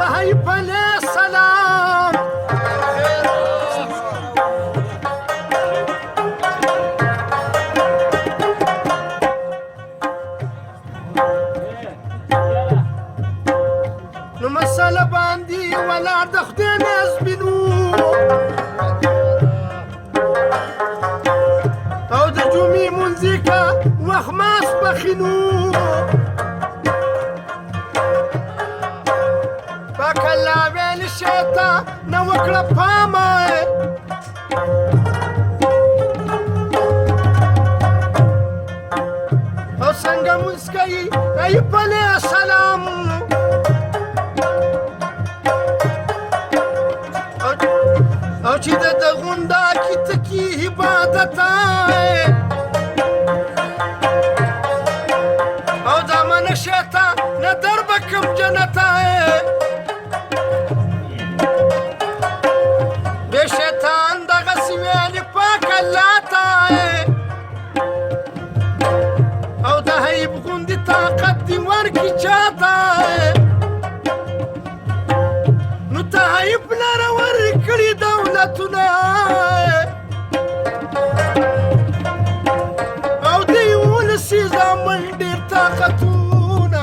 هيب عليه السلام نمثل باندي ولا دخدين يزبنو او دجومي منزيكا وخماس بخنو فكلا بين الشيطان نوكل باما او سنگا مسكي ايب عليه السلام او چې د غونډه کې تکي عبادت او دا من شیطان نه دربکم جنت به شیطان دغه سویل پاک الله ته او د هیب غوندې طاقت دې ورکړي چاته نو ته هیب لره ورکړي دولتونه او د یولسي زامن ډېر طاقتونه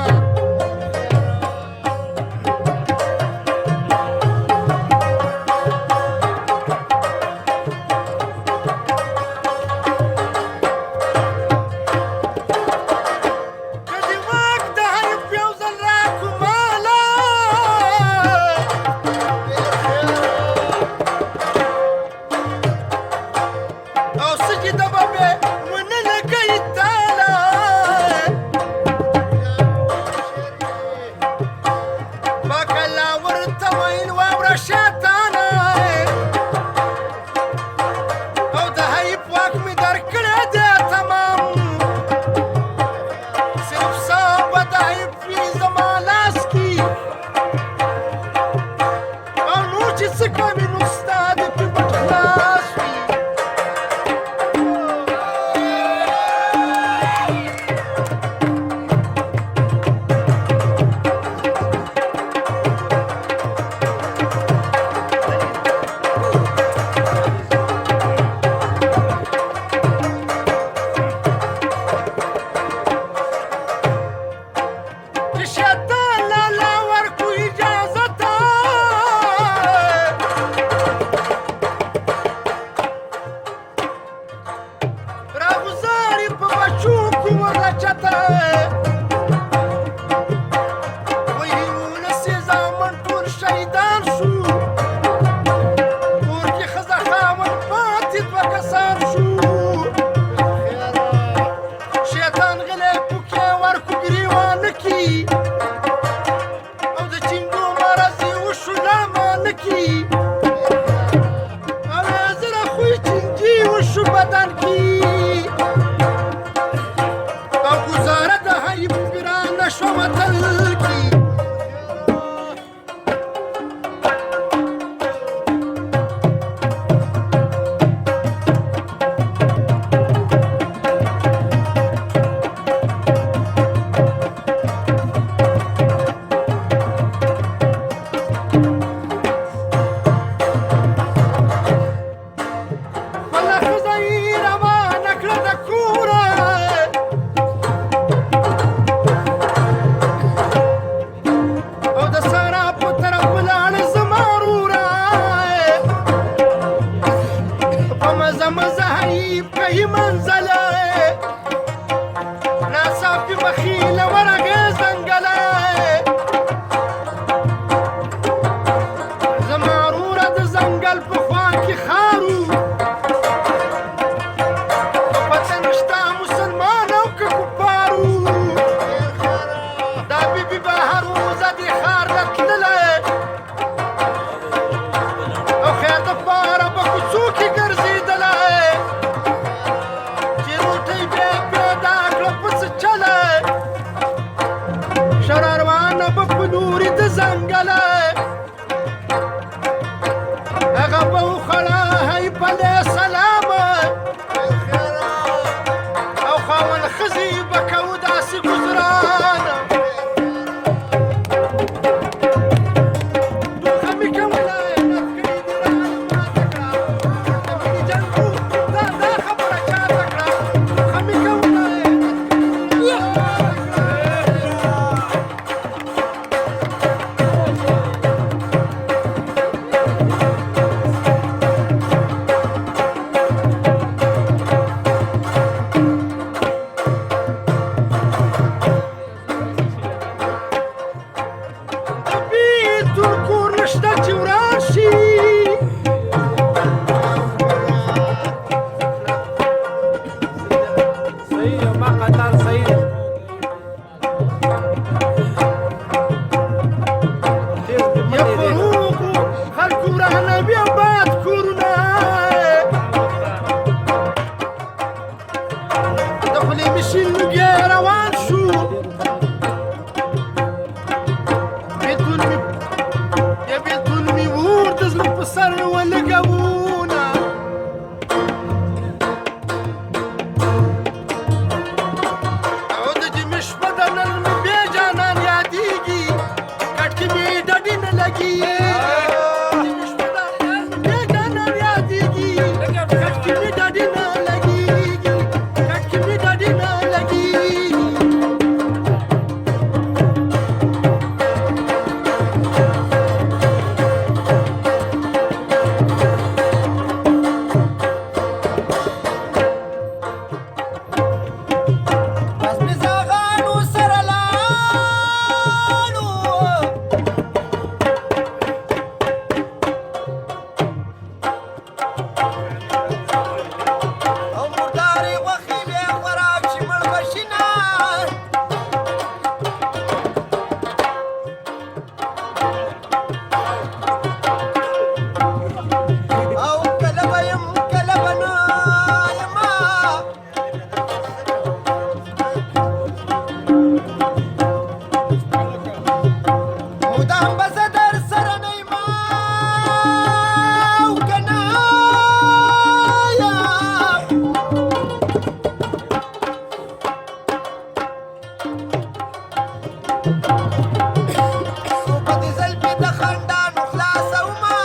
څو په دې زلفې د خنډانو خلاصومه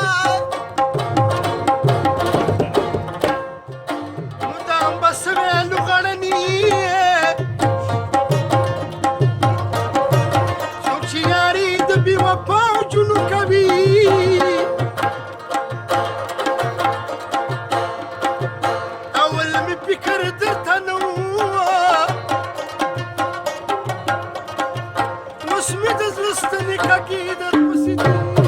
نو دا هم به سوې لوغړني څوک چې یاري د بې وفاو جونو کوي اول مې فکر درته نه و اوس مې د زړه ستنې کږې درپسې دي